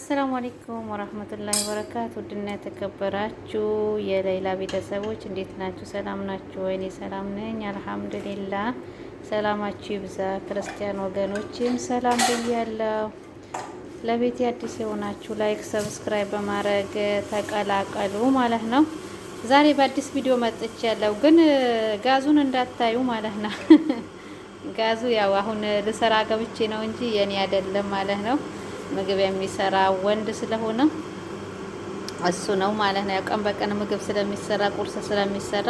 አሰላሙ አለይኩም ወራህመቱላሂ ወበረካቱ። ውድና የተከበራችሁ የሌላ ቤተሰቦች እንዴት ናችሁ? ሰላም ናችሁ? እኔ ሰላም ነኝ አልሐምዱሊላህ። ሰላማችሁ ይብዛ። ክርስቲያን ወገኖችም ሰላም ብያለሁ። ለቤቴ አዲስ የሆናችሁ ላይክ፣ ሰብስክራይብ በማድረግ ተቀላቀሉ ማለት ነው። ዛሬ በአዲስ ቪዲዮ መጥቻለሁ፣ ግን ጋዙን እንዳታዩ ማለት ነው። ጋዙ ያው አሁን ልሰራ ገብቼ ነው እንጂ የኔ አይደለም ማለት ነው። ምግብ የሚሰራ ወንድ ስለሆነ እሱ ነው ማለት ነው። ያው ቀን በቀን ምግብ ስለሚሰራ ቁርስ ስለሚሰራ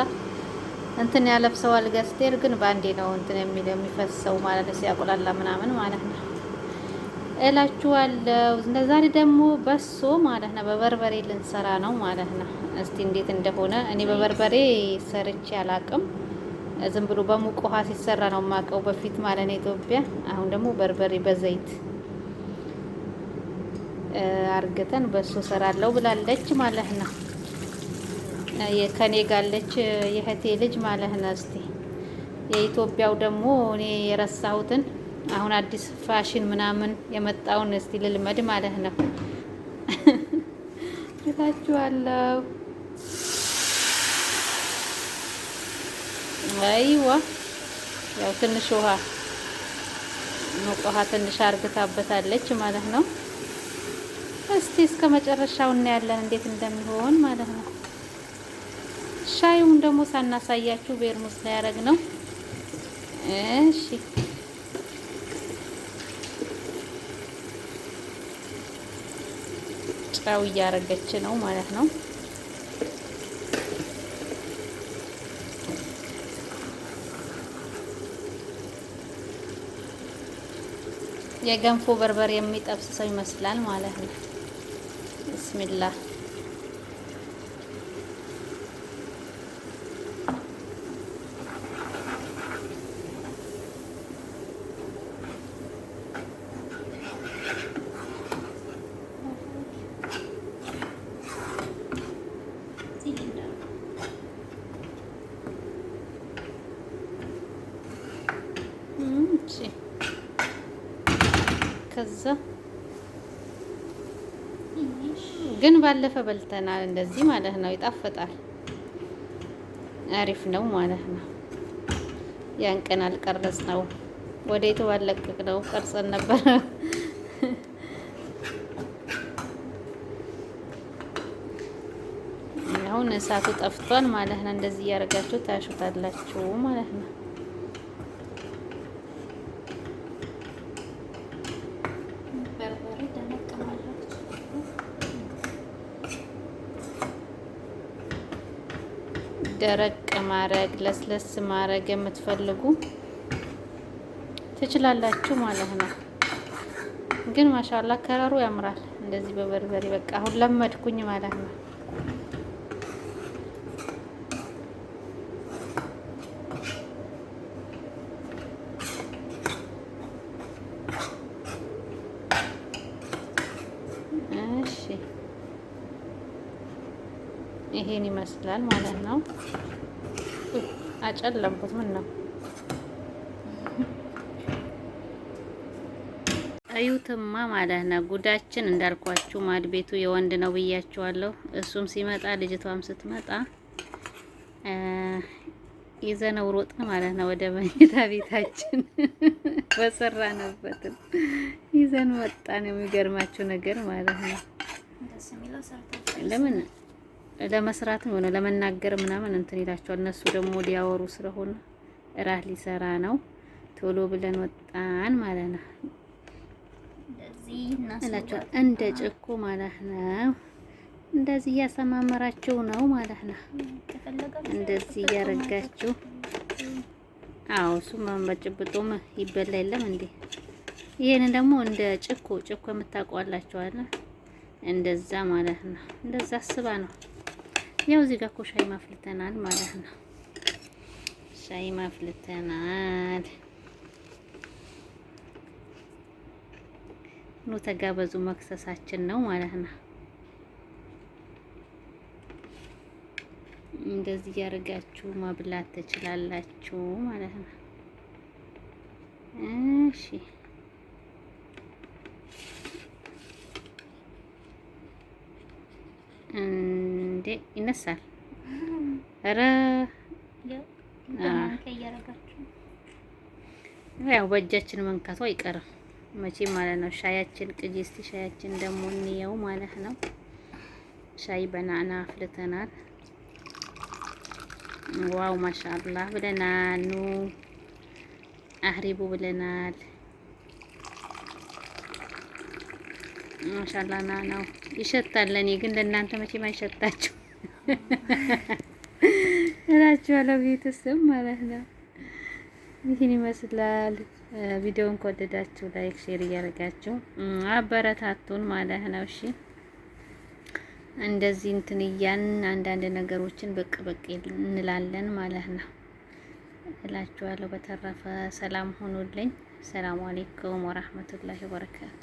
እንትን ያለብሰዋል ገዝቴር፣ ግን ባንዴ ነው እንትን የሚፈሰው ማለት ነው። ሲያቆላላ ምናምን ማለት ነው እላችኋለሁ። ዛሬ ደግሞ በሶ ማለት ነው በበርበሬ ልንሰራ ነው ማለት ነው። እስቲ እንዴት እንደሆነ እኔ በበርበሬ ሰርቼ አላቅም። ዝም ብሎ በሙቅ ውሃ ሲሰራ ነው የማውቀው በፊት ማለት ነው ኢትዮጵያ። አሁን ደግሞ በርበሬ በዘይት አርግተን በሱ ሰራለው ብላለች ማለት ነው። ከኔ ጋለች የእህቴ ልጅ ማለት ነው። እስቲ የኢትዮጵያው ደግሞ እኔ የረሳሁትን አሁን አዲስ ፋሽን ምናምን የመጣውን እስቲ ልልመድ ማለት ነው እላችኋለሁ። አይዋ ያው ትንሽ ውሃ ውሃ ትንሽ አርግታበታለች ማለት ነው። እስቲ እስከ መጨረሻው እናያለን እንዴት እንደሚሆን ማለት ነው። ሻዩን ደግሞ ሳናሳያችሁ ቤርሙስ ላይ ያደረግነው። እሺ ጨው እያረገች ነው ማለት ነው። የገንፎ በርበሬ የሚጠብስ ሰው ይመስላል ማለት ነው። ቢስሚላህ ከዛ ግን ባለፈ በልተናል እንደዚህ ማለት ነው። ይጣፍጣል፣ አሪፍ ነው ማለት ነው። ያን ቀን አልቀረጽ ነው ወዴቱ ባለቀቅ ነው ቀርጸን ነበር። አሁን እሳቱ ጠፍቷል ማለት ነው። እንደዚህ እያደረጋችሁ ታሹታላችሁ ማለት ነው። ደረቅ ማረግ ለስለስ ማረግ የምትፈልጉ ትችላላችሁ ማለት ነው። ግን ማሻአላ ከለሩ ያምራል እንደዚህ በበርበሬ በቃ አሁን ለመድኩኝ ማለት ነው። እሺ ይሄን ይመስላል ማለት ነው። አጨለምኩት ምን ነው አዩትማ ማለት ነው። ጉዳችን እንዳልኳችሁ ማድ ቤቱ የወንድ ነው ብያችኋለሁ። እሱም ሲመጣ ልጅቷም ስትመጣ ይዘነው ሮጥን ማለት ነው ወደ መኝታ ቤታችን። በሰራንበት ይዘን ወጣን። የሚገርማችሁ ነገር ማለት ነው ለምን ለመስራትም ሆነ ለመናገር ምናምን እንትን ይላቸዋል። እነሱ ደግሞ ሊያወሩ ስለሆነ እራት ሊሰራ ነው። ቶሎ ብለን ወጣን ማለት ነው። እንደዚህ እንደ ጭኩ ማለት ነው። እንደዚህ እያሰማመራችሁ ነው ማለት ነው። እንደዚህ እያረጋችሁ አዎ፣ እሱም በጭብጡም ይበላ የለም እንዴ? ይሄንን ደግሞ እንደ ጭኩ የምታውቋላችሁ አለ እንደዛ ማለት ነው። እንደዛ አስባ ነው። ያው እዚህ ጋር እኮ ሻይ ማፍልተናል ማለት ነው። ሻይ ማፍልተናል። ኑ ተጋበዙ፣ መክሰሳችን ነው ማለት ነው። እንደዚህ ያደርጋችሁ ማብላት ትችላላችሁ ማለት ነው። እሺ እንዴ ይነሳል። ኧረ ያው በእጃችን መንካቱ አይቀርም መቼም ማለት ነው። ሻያችን ቅጂ እስቲ ሻያችን ደግሞ እንየው ማለት ነው። ሻይ በናና አፍልተናል። ዋው ማሻአላህ ብለናል። ኑ አህሪቡ ብለናል። ማሻአላህ ናናው ይሸታል። ለኔ ግን ለእናንተ መቼም አይሸታችሁ እላችኋለሁ ቤተሰብ ማለት ነው። ይህን ይመስላል። ቪዲዮውን ከወደዳችሁ ላይክ፣ ሼር እያደረጋችሁ አበረታቱን ማለት ነው። እሺ እንደዚህ እንትን እያልን አንዳንድ ነገሮችን በቅ እንላለን ማለት ነው እላችኋለሁ። በተረፈ ሰላም ሆኑልኝ። ሰላም አለይኩም ወራህመቱላሂ ወበረካቱ።